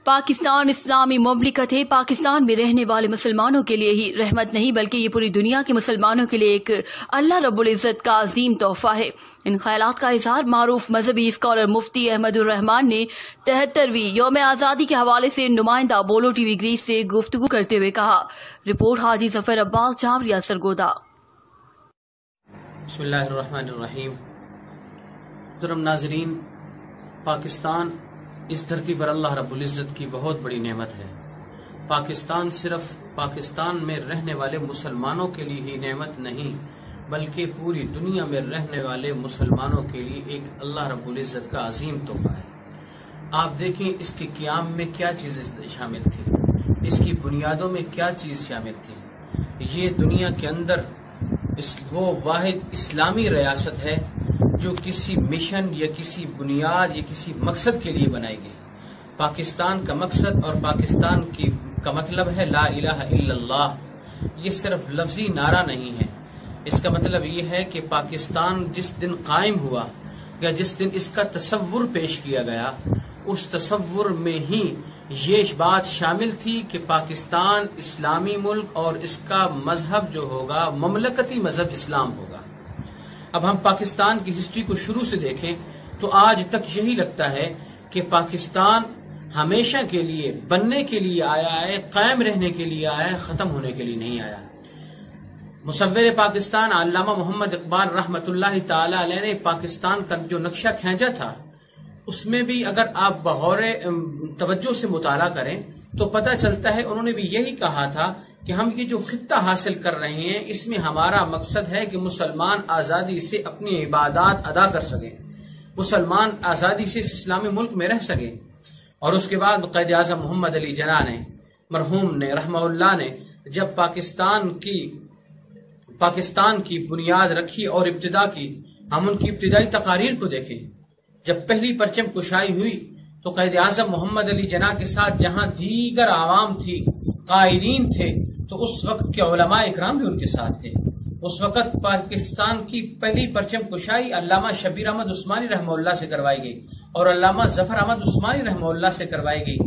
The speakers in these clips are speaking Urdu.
پاکستان اسلامی مملکت ہے۔ پاکستان میں رہنے والے مسلمانوں کے لیے ہی رحمت نہیں بلکہ یہ پوری دنیا کے مسلمانوں کے لیے ایک اللہ رب العزت کا عظیم تحفہ ہے۔ ان خیالات کا اظہار معروف مذہبی اسکالر مفتی احمد الرحمان نے 73ویں یوم آزادی کے حوالے سے نمائندہ بولو ٹی وی گریس سے گفتگو کرتے ہوئے کہا۔ رپورٹ حاجی ظفر عباس جاوریہ سرگودا۔ بسم اللہ الرحمن الرحیم۔ محترم ناظرین، پاکستان اس دھرتی پر اللہ رب العزت کی بہت بڑی نعمت ہے۔ پاکستان صرف پاکستان میں رہنے والے مسلمانوں کے لیے ہی نعمت نہیں بلکہ پوری دنیا میں رہنے والے مسلمانوں کے لیے ایک اللہ رب العزت کا عظیم تحفہ ہے۔ آپ دیکھیں اس کے قیام میں کیا چیزیں شامل تھی، اس کی بنیادوں میں کیا چیز شامل تھی۔ یہ دنیا کے اندر وہ واحد اسلامی ریاست ہے جو کسی مشن یا کسی بنیاد یا کسی مقصد کے لیے بنائی گئی۔ پاکستان کا مقصد اور پاکستان کا مطلب ہے لا الہ الا اللہ۔ یہ صرف لفظی نعرہ نہیں ہے، اس کا مطلب یہ ہے کہ پاکستان جس دن قائم ہوا یا جس دن اس کا تصور پیش کیا گیا، اس تصور میں ہی یہ بات شامل تھی کہ پاکستان اسلامی ملک اور اس کا مذہب جو ہوگا مملکتی مذہب اسلام ہوگا۔ اب ہم پاکستان کی ہسٹری کو شروع سے دیکھیں تو آج تک یہی لگتا ہے کہ پاکستان ہمیشہ کے لیے بننے کے لیے آیا ہے، قائم رہنے کے لیے آیا ہے، ختم ہونے کے لیے نہیں آیا۔ مصور پاکستان علامہ محمد اقبال رحمۃ اللہ تعالی علیہ نے پاکستان کا جو نقشہ کھینچا تھا، اس میں بھی اگر آپ بغور توجہ سے مطالعہ کریں تو پتہ چلتا ہے انہوں نے بھی یہی کہا تھا کہ ہم یہ جو خطہ حاصل کر رہے ہیں اس میں ہمارا مقصد ہے کہ مسلمان آزادی سے اپنی عبادات ادا کر سکیں، مسلمان آزادی سے اس اسلامی ملک میں رہ سکیں۔ اور اس کے بعد قائد اعظم محمد علی جناح نے مرحوم نے رحمہ اللہ نے جب پاکستان کی بنیاد رکھی اور ابتدا کی، ہم ان کی ابتدائی تقاریر کو دیکھیں۔ جب پہلی پرچم کشائی ہوئی تو قائد اعظم محمد علی جناح کے ساتھ جہاں دیگر عوام تھی، قائدین تھے، تو اس وقت کے علماء اکرام بھی ان کے ساتھ تھے۔ اس وقت پاکستان کی پہلی پرچم کشائی علامہ شبیر احمد عثمانی رحمہ اللہ سے کروائی گئی اور علامہ ظفر احمد عثمانی رحمہ اللہ سے کروائی گئی۔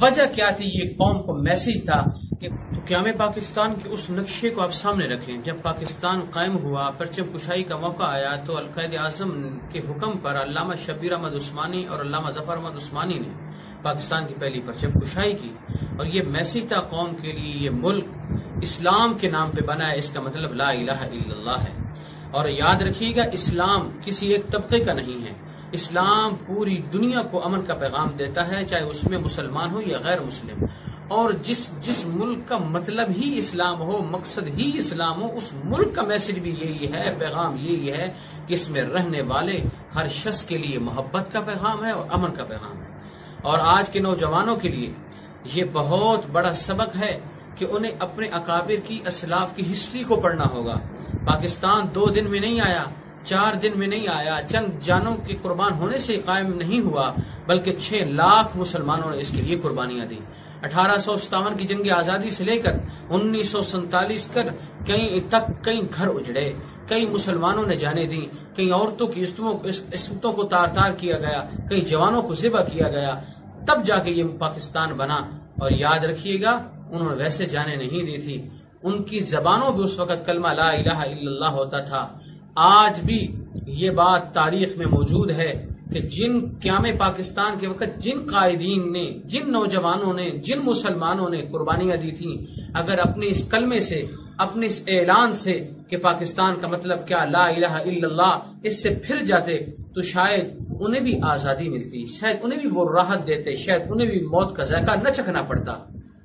وجہ کیا تھی؟ یہ قوم کو میسج تھا کہ قیام پاکستان کے اس نقشے کو آپ سامنے رکھیں۔ جب پاکستان قائم ہوا، پرچم کشائی کا موقع آیا تو القائد اعظم کے حکم پر علامہ شبیر احمد عثمانی اور علامہ ظفر احمد عثمانی نے پاکستان کی پہلی پرچم کشائی کی، اور یہ میسج تھا قوم کے لیے یہ ملک اسلام کے نام پہ بنا ہے، اس کا مطلب لا الہ الا اللہ ہے۔ اور یاد رکھیے گا، اسلام کسی ایک طبقے کا نہیں ہے، اسلام پوری دنیا کو امن کا پیغام دیتا ہے، چاہے اس میں مسلمان ہو یا غیر مسلم۔ اور جس ملک کا مطلب ہی اسلام ہو، مقصد ہی اسلام ہو، اس ملک کا میسج بھی یہی ہے، پیغام یہی ہے کہ اس میں رہنے والے ہر شخص کے لیے محبت کا پیغام ہے اور امن کا پیغام ہے۔ اور آج کے نوجوانوں کے لیے یہ بہت بڑا سبق ہے کہ انہیں اپنے اکابر کی اسلاف کی ہسٹری کو پڑھنا ہوگا۔ پاکستان 2 دن میں نہیں آیا، 4 دن میں نہیں آیا، چند جانوں کے قربان ہونے سے قائم نہیں ہوا، بلکہ 6 لاکھ مسلمانوں نے اس کے لیے قربانیاں دی۔ 1857 کی جنگ آزادی سے لے کر 1947 تک کئی گھر اجڑے، کئی مسلمانوں نے جانیں دی، کئی عورتوں کی عصمتوں کو تار تار کیا گیا، کئی جوانوں کو ذبح کیا گیا، تب جا کے یہ پاکستان بنا۔ اور یاد رکھیے گا، انہوں نے ویسے جانیں نہیں دی تھی، ان کی زبانوں بھی اس وقت کلمہ لا الہ الا اللہ ہوتا تھا۔ آج بھی یہ بات تاریخ میں موجود ہے کہ جن قیام پاکستان کے وقت جن قائدین نے، جن نوجوانوں نے، جن مسلمانوں نے قربانیاں دی تھیں، اگر اپنے اس کلمے سے، اپنے اس اعلان سے کہ پاکستان کا مطلب کیا لا الہ الا اللہ، اس سے پھر جاتے تو شاید انہیں بھی آزادی ملتی، شاید انہیں بھی وہ راحت دیتے، شاید انہیں بھی موت کا ذائقہ نہ چکھنا پڑتا۔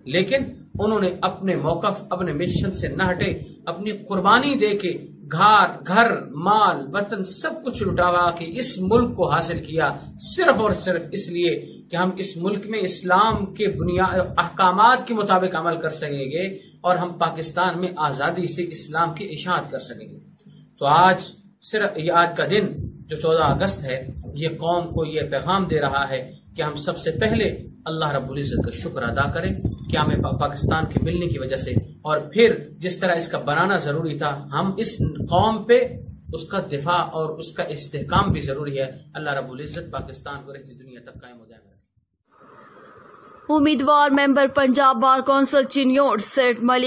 لیکن انہوں نے اپنے موقف، اپنے مشن سے نہ ہٹے، اپنی قربانی دے کے گھر، مال، وطن سب کچھ لٹا کے اس ملک کو حاصل کیا، صرف اور صرف اس لیے کہ ہم اس ملک میں اسلام کے احکامات کے مطابق عمل کر سکیں گے اور ہم پاکستان میں آزادی سے اسلام کی اشاعت کر سکیں گے۔ تو آج کا دن جو 14 اگست ہے، یہ قوم کو یہ پیغام دے رہا ہے کہ ہم سب سے پہلے اللہ رب العزت کا شکر ادا کریں کہ ہمیں پاکستان کے ملنے کی وجہ سے، اور پھر جس طرح اس کا بنانا ضروری تھا، ہم اس قوم پہ اس کا دفاع اور اس کا استحکام بھی ضروری ہے۔ اللہ رب العزت پاکستان کو رہتی دنیا تک قائم ہو جائے۔ امیدوار member Punjab bar council Chiniot seat ملک